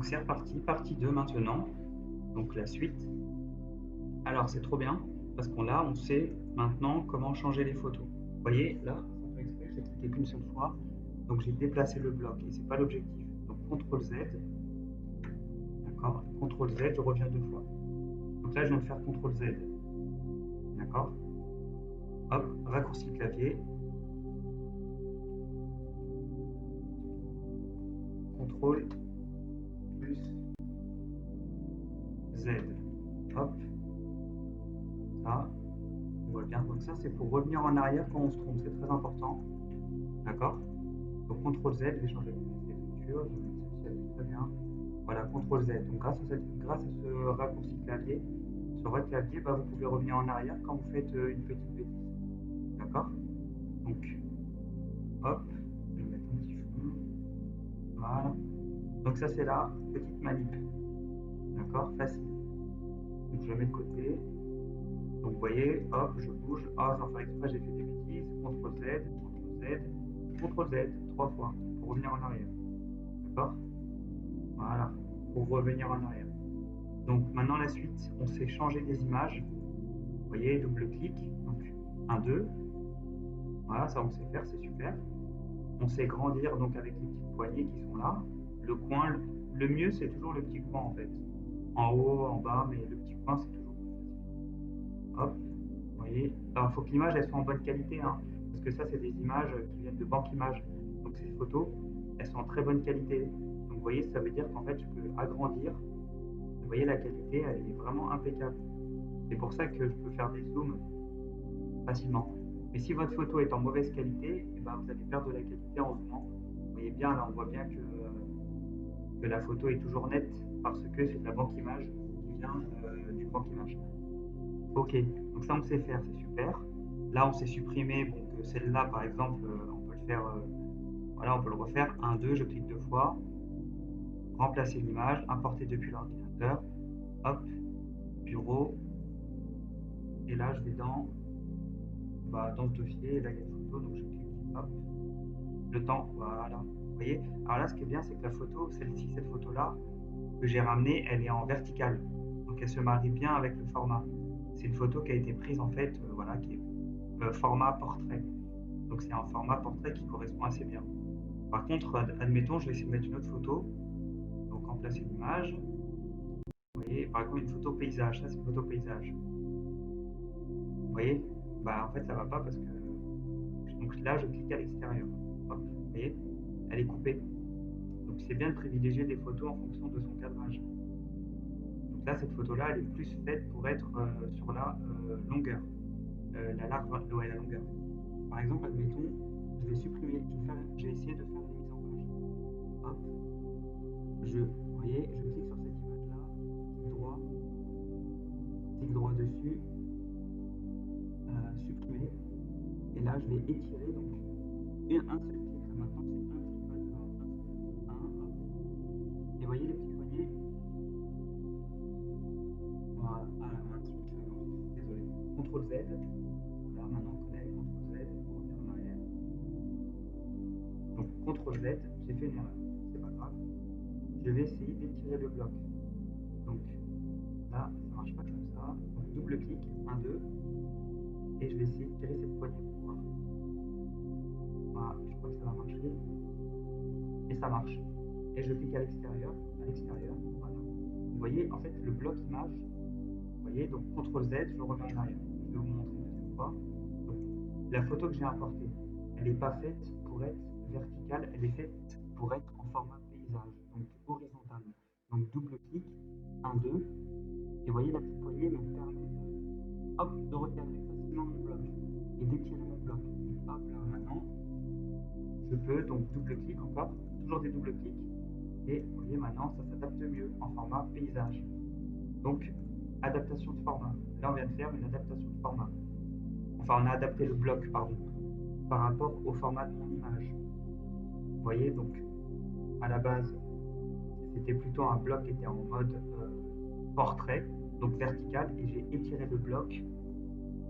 Donc c'est reparti, partie 2 maintenant, donc la suite. Alors c'est trop bien, parce qu'on on sait maintenant comment changer les photos. Vous voyez, là, sans faire exprès, j'ai cliqué qu'une seule fois, donc j'ai déplacé le bloc, et c'est pas l'objectif. Donc CTRL Z, d'accord, CTRL Z, je reviens 2 fois. Donc là, je viens de faire CTRL Z, d'accord. Hop, raccourci clavier, CTRL plus Z, hop, ça, on voit bien. Donc ça, c'est pour revenir en arrière quand on se trompe, c'est très important, d'accord. Donc CTRL Z, je vais changer les futures, je vais mettre celle-ci, très bien. Voilà, CTRL Z. Donc grâce à ce raccourci clavier, sur votre clavier, bah, vous pouvez revenir en arrière quand vous faites une petite bêtise. D'accord. Donc, hop, je vais mettre un petit fond. Voilà. Donc ça c'est la petite manip. D'accord, facile. Donc je mets de côté. Donc vous voyez, hop, je bouge. Ah, sans faire exprès, j'ai fait des bêtises. CTRL Z, CTRL Z, CTRL Z, 3 fois pour revenir en arrière. D'accord. Voilà, pour revenir en arrière. Donc maintenant la suite, on sait changer des images. Vous voyez, double-clic, donc 1, 2. Voilà, ça on sait faire, c'est super. On sait grandir donc avec les petites poignées qui sont là. Le coin, le mieux c'est toujours le petit coin en fait. En haut, en bas, mais le petit coin c'est toujours plus facile. Hop, vous voyez. Alors il faut que l'image elle soit en bonne qualité, hein, parce que ça c'est des images qui viennent de Banque Images. Donc ces photos, elles sont en très bonne qualité. Donc vous voyez, ça veut dire qu'en fait je peux agrandir. Vous voyez la qualité, elle est vraiment impeccable. C'est pour ça que je peux faire des zooms facilement. Mais si votre photo est en mauvaise qualité, eh ben, vous allez perdre de la qualité en zoomant. Vous voyez bien, là on voit bien que la photo est toujours nette parce que c'est de la banque image qui vient du banque image. Ok, donc ça on sait faire, c'est super. Là on sait supprimer, donc celle-là par exemple, on peut le faire, voilà, on peut le refaire. 1, 2, je clique 2 fois, remplacer l'image, importer depuis l'ordinateur, hop, bureau, et là je vais dans ce dossier, et là il y a une photo, donc je clique, hop, le temps, voilà. Vous voyez. Alors là, ce qui est bien, c'est que la photo, celle-ci, cette photo-là, que j'ai ramenée, elle est en verticale. Donc elle se marie bien avec le format. C'est une photo qui a été prise en fait, voilà, qui est format portrait. Donc c'est un format portrait qui correspond assez bien. Par contre, admettons, je vais essayer de mettre une autre photo. Donc remplacer l'image. Vous voyez, par exemple, une photo paysage. Ça, c'est une photo paysage. Vous voyez, bah en fait, ça va pas parce que donc là, je clique à l'extérieur. Vous voyez, elle est coupée. Donc c'est bien de privilégier des photos en fonction de son cadrage. Donc là, cette photo-là, elle est plus faite pour être sur la longueur, ouais, la longueur. Par exemple, admettons, je vais supprimer, je vais essayer de faire une mise en page. Hop, vous voyez, je clique sur cette image-là, clic droit dessus, supprimer, et là, je vais étirer donc un seul clic. Là, maintenant, c'est un clic, pas deux, hop. Et vous voyez les petits poignets. Voilà, ah la main, désolé. CTRL Z. Là, maintenant, on connaît CTRL Z pour revenir en arrière. Donc, CTRL Z, j'ai fait une erreur. C'est pas grave. Je vais essayer d'étirer le bloc. Donc, là, ça marche pas comme ça. Donc, double-clic, 1, 2. Et je vais essayer de tirer cette poignée pour voir. Voilà, je crois que ça va marcher. Et ça marche. Et je clique à l'extérieur. Voilà. Vous voyez, en fait, le bloc image, vous voyez, donc CTRL Z, je reviens en arrière. Je vais vous montrer une deuxième fois. Donc, la photo que j'ai importée, elle n'est pas faite pour être verticale, elle est faite pour être en format paysage, donc horizontal. Donc double clic, 1, 2, et vous voyez la petite poignée me permet de recadrer facilement mon bloc et d'étirer mon bloc. Donc, hop là maintenant, je peux donc double clic encore, toujours des double clics, et vous voyez maintenant ça s'adapte mieux en format paysage. Donc adaptation de format. Là on vient de faire une adaptation de format. Enfin on a adapté le bloc, pardon, par rapport au format de mon image. Vous voyez, donc à la base, c'était plutôt un bloc qui était en mode portrait, donc vertical, et j'ai étiré le bloc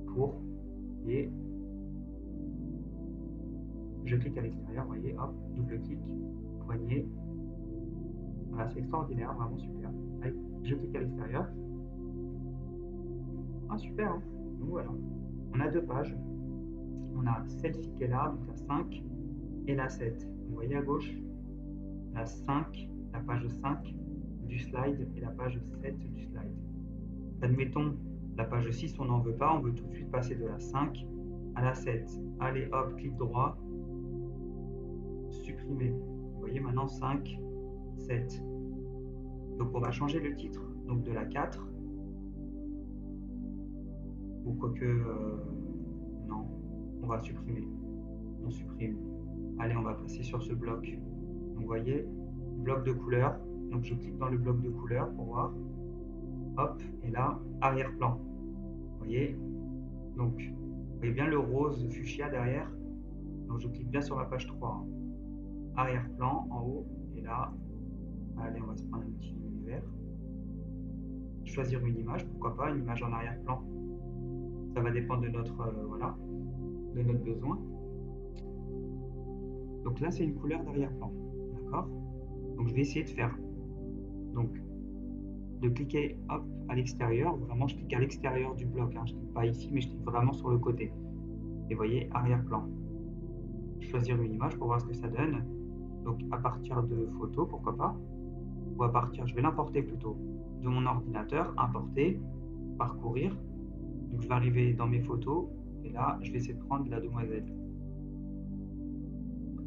pour, et je clique à l'extérieur, vous voyez, hop, double clic, poignée, Voilà, c'est extraordinaire, vraiment super. Allez, je clique à l'extérieur. Ah, super, hein. Donc voilà, on a deux pages. On a celle-ci qui est là, donc la 5 et la 7. Vous voyez à gauche, la 5, la page 5 du slide et la page 7 du slide. Admettons, la page 6, on n'en veut pas, on veut tout de suite passer de la 5 à la 7. Allez, hop, clic droit, supprimer. Vous voyez maintenant 5, 7. Donc on va changer le titre donc de la 4. Ou quoique, non, on va supprimer. On supprime. Allez, on va passer sur ce bloc. Donc vous voyez, bloc de couleur. Donc je clique dans le bloc de couleur pour voir. Hop, et là, arrière-plan. Vous voyez, donc vous voyez bien le rose fuchsia derrière. Donc je clique bien sur la page 3. Arrière-plan en haut. Et là, allez, on va se prendre un petit univers. Choisir une image, pourquoi pas, une image en arrière-plan. Ça va dépendre de notre, voilà, de notre besoin. Donc là, c'est une couleur d'arrière-plan. D'accord? Donc je vais essayer de faire. Donc, de cliquer hop, à l'extérieur. Vraiment, je clique à l'extérieur du bloc. Hein. Je ne clique pas ici, mais je clique vraiment sur le côté. Et vous voyez, arrière-plan. Choisir une image pour voir ce que ça donne. Donc à partir de photos, pourquoi pas. Ou à partir, je vais l'importer plutôt, de mon ordinateur, importer, parcourir. Donc je vais arriver dans mes photos. Et là, je vais essayer de prendre la demoiselle.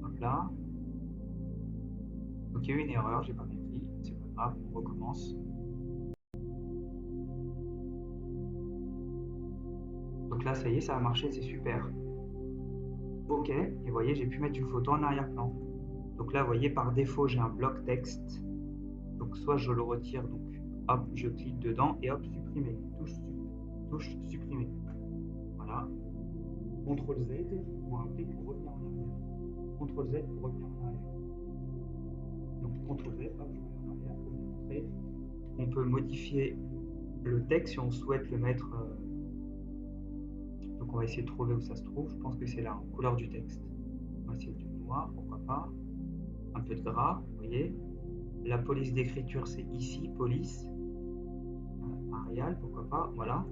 Hop là. Ok, une erreur, j'ai pas compris. C'est pas grave, on recommence. Donc là, ça y est, ça a marché, c'est super. Ok, et vous voyez, j'ai pu mettre une photo en arrière-plan. Donc là, vous voyez, par défaut, j'ai un bloc texte. Donc soit je le retire, donc hop, je clique dedans et hop, supprimer. Touche supprimer. Voilà. CTRL Z pour rappeler pour revenir en arrière. CTRL Z pour revenir en arrière. Donc CTRL Z, hop, je reviens en arrière pour vous montrer. On peut modifier le texte si on souhaite le mettre. Donc on va essayer de trouver où ça se trouve. Je pense que c'est là, en couleur du texte. On va essayer du noir, pourquoi pas. Un peu de gras, vous voyez. La police d'écriture, c'est ici, police. Arial, pourquoi pas, voilà.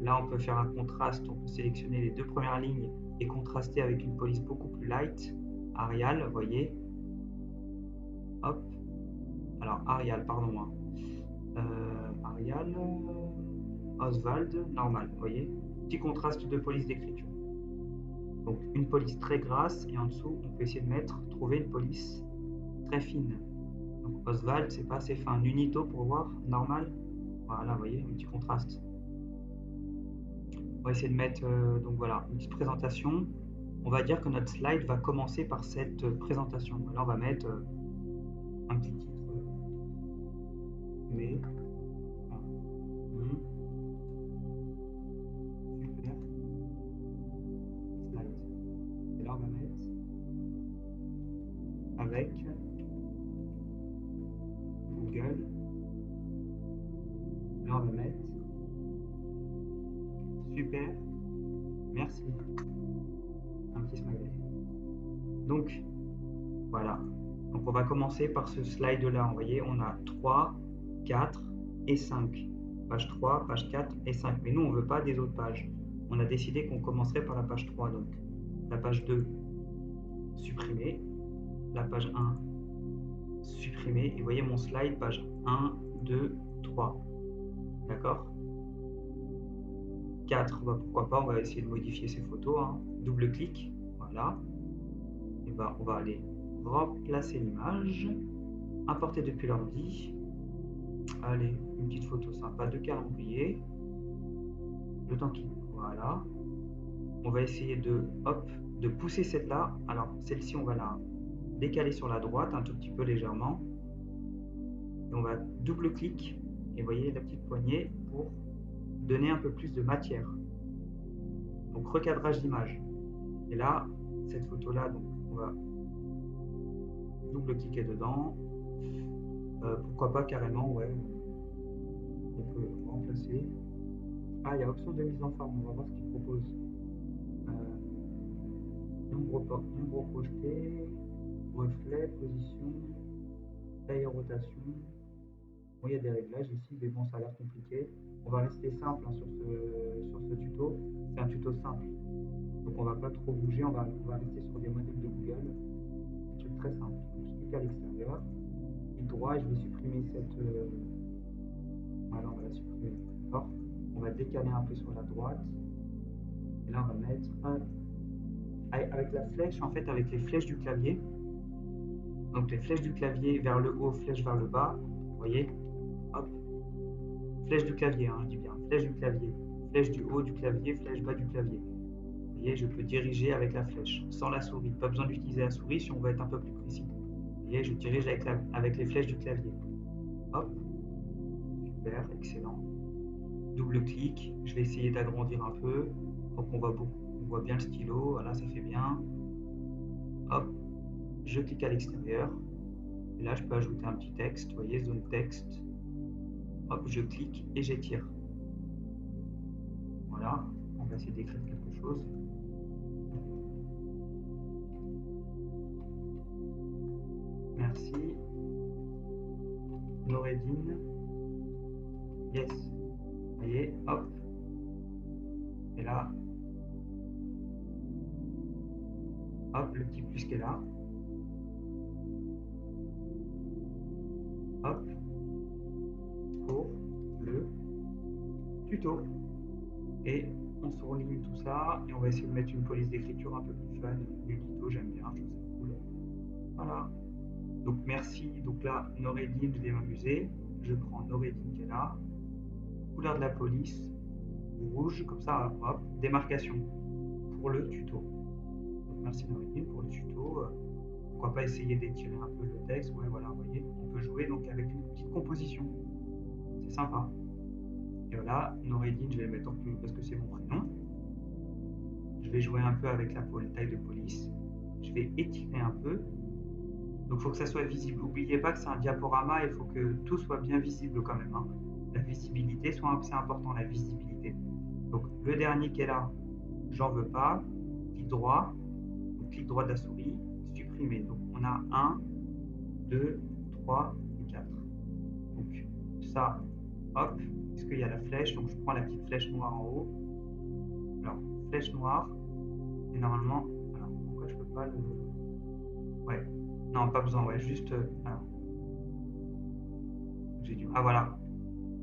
Là, on peut faire un contraste, on peut sélectionner les deux premières lignes et contraster avec une police beaucoup plus light. Arial, vous voyez. Hop. Alors, Arial, pardon. Arial, Oswald, normal, vous voyez. Petit contraste de police d'écriture. Donc, une police très grasse et en dessous, on peut essayer de trouver une police très fine. Donc, Oswald, c'est pas assez fin. Nunito pour voir, normal. Voilà, vous voyez, un petit contraste. On va essayer de mettre, donc voilà, une petite présentation. On va dire que notre slide va commencer par cette présentation. Là, on va mettre un petit titre. Mais, super, slide. Et là, on va mettre avec Google. Là, on va mettre super, merci. Un petit smiley. Donc, voilà. Donc, on va commencer par ce slide-là. Vous voyez, on a 3, 4 et 5. Page 3, page 4 et 5. Mais nous, on ne veut pas des autres pages. On a décidé qu'on commencerait par la page 3. Donc, la page 2, supprimer. La page 1, supprimer. Et vous voyez mon slide, page 1, 2, 3. D'accord? 4, bah, pourquoi pas, on va essayer de modifier ces photos. Hein. Double clic. Voilà. Et bah, on va aller remplacer l'image. Importer depuis l'ordi. Allez, une petite photo sympa de calendrier. Le temps qui. Voilà. On va essayer de, hop, de pousser celle-là. Alors, celle-ci, on va la décaler sur la droite, un tout petit peu légèrement. Et on va double-clic. Et vous voyez la petite poignée pour donner un peu plus de matière. Donc, recadrage d'image. Et là, cette photo-là, donc, on va double-cliquer dedans. Pourquoi pas carrément, ouais. On peut remplacer. Ah, il y a option de mise en forme. On va voir ce qu'il propose. Nombre projeté, reflet, position, taille et rotation. Bon, il y a des réglages ici, mais bon, ça a l'air compliqué. On va rester simple hein, sur ce tuto. C'est un tuto simple. Donc on va pas trop bouger, on va rester sur des modèles de Google. Un truc très simple. Donc, je clique à l'extérieur, clic droit et je vais supprimer cette. Voilà, on va la supprimer. D'accord. On va décaler un peu sur la droite. Et là, on va mettre avec la flèche, en fait, avec les flèches du clavier. Donc les flèches du clavier vers le haut, flèche vers le bas. Vous voyez, hop. Flèche du clavier, hein, je dis bien. Flèche du clavier. Flèche du haut du clavier, flèche bas du clavier. Vous voyez, je peux diriger avec la flèche, sans la souris. Pas besoin d'utiliser la souris si on veut être un peu plus précis. Vous voyez, je dirige avec les flèches du clavier. Hop. Super, excellent. Double clic. Je vais essayer d'agrandir un peu pour qu'on voit bien le stylo. Voilà, ça fait bien. Hop. Je clique à l'extérieur. Et là, je peux ajouter un petit texte. Vous voyez, zone texte. Hop, je clique et j'étire. Voilà. On va essayer d'écrire quelque chose. Merci. Noureddine. Yes. Vous voyez, hop. Et là, hop, le petit plus qui est là. Hop. Pour le tuto. Et on surligne tout ça. Et on va essayer de mettre une police d'écriture un peu plus fun. L'unito, j'aime bien, je trouve ça cool. Voilà. Donc merci. Donc là, Noureddine, je vais m'amuser. Je prends Noureddine qui est là. Couleur de la police. Rouge, comme ça, hop, démarcation pour le tuto. Donc, merci Noureddine pour le tuto. Pourquoi pas essayer d'étirer un peu le texte. Ouais, voilà, vous voyez, on peut jouer donc avec une petite composition. C'est sympa. Et voilà, Noureddine, je vais le mettre en plus parce que c'est mon prénom. Je vais jouer un peu avec la taille de police. Je vais étirer un peu. Donc il faut que ça soit visible. N'oubliez pas que c'est un diaporama, il faut que tout soit bien visible quand même. Hein. La visibilité, c'est important, la visibilité. Donc le dernier qui est là, j'en veux pas. Clic droit, donc clic droit de la souris, supprimer. Donc on a 1, 2, 3 et 4. Donc ça, hop, est-ce qu'il y a la flèche? Donc je prends la petite flèche noire en haut. Alors, flèche noire, et normalement, alors pourquoi je peux pas le. Ouais, non, pas besoin, ouais, juste. Alors, j'ai du. Ah voilà.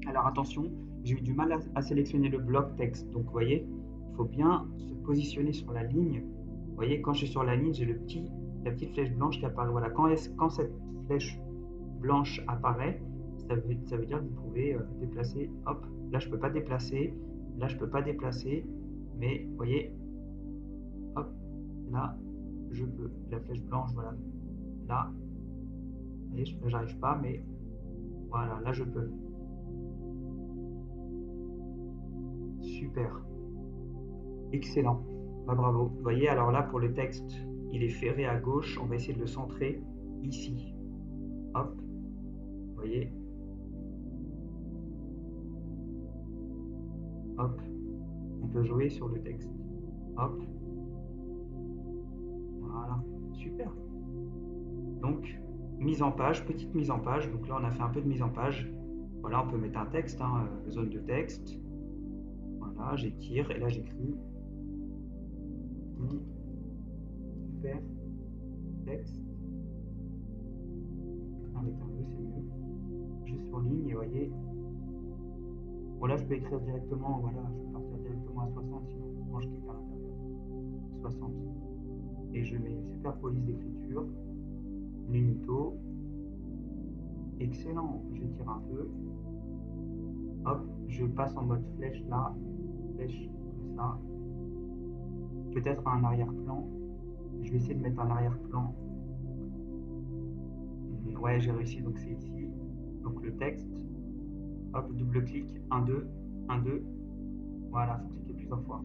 Alors attention, j'ai eu du mal à sélectionner le bloc texte. Donc vous voyez, il faut bien se positionner sur la ligne. Vous voyez, quand je suis sur la ligne, j'ai la petite flèche blanche qui apparaît. Voilà, quand cette flèche blanche apparaît, ça veut dire que vous pouvez déplacer. Hop, là je ne peux pas déplacer, là je ne peux pas déplacer, mais vous voyez, hop, là je peux. La flèche blanche, voilà, là, vous voyez, là j'arrive pas, mais voilà, là je peux. Super. Excellent. Bah, bravo. Vous voyez, alors là, pour le texte, il est ferré à gauche. On va essayer de le centrer ici. Hop. Vous voyez. Hop. On peut jouer sur le texte. Hop. Voilà. Super. Donc, mise en page, petite mise en page. Donc là, on a fait un peu de mise en page. Voilà, on peut mettre un texte, hein, zone de texte. Voilà, j'étire et là, j'écris. Super. Texte. Avec un E, c'est mieux. Je surligne et vous voyez. Bon, là, je peux écrire directement, voilà, je peux partir directement à 60, sinon, quand je clique à l'intérieur. 60. Et je mets super police d'écriture, l'unito. Excellent, je tire un peu. Hop, je passe en mode flèche là, flèche comme ça. Peut-être un arrière-plan. Je vais essayer de mettre un arrière-plan. Ouais, j'ai réussi, donc c'est ici. Donc le texte. Hop, double clic, 1, 2, 1, 2. Voilà, il faut cliquer plusieurs fois.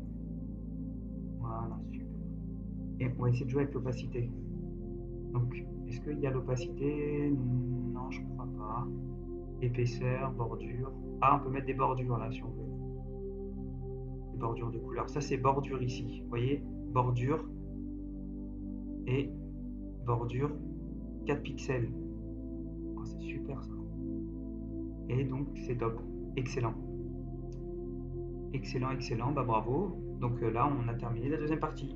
Voilà, super. Et on va essayer de jouer avec l'opacité. Donc, est-ce qu'il y a l'opacité? Non, je crois pas. Épaisseur, bordure. Ah, on peut mettre des bordures là si on veut. Des bordures de couleur. Ça, c'est bordure ici. Vous voyez? Bordure et bordure 4 pixels. Oh, c'est super ça. Et donc c'est top, excellent. Excellent, excellent, bah bravo. Donc là on a terminé la deuxième partie.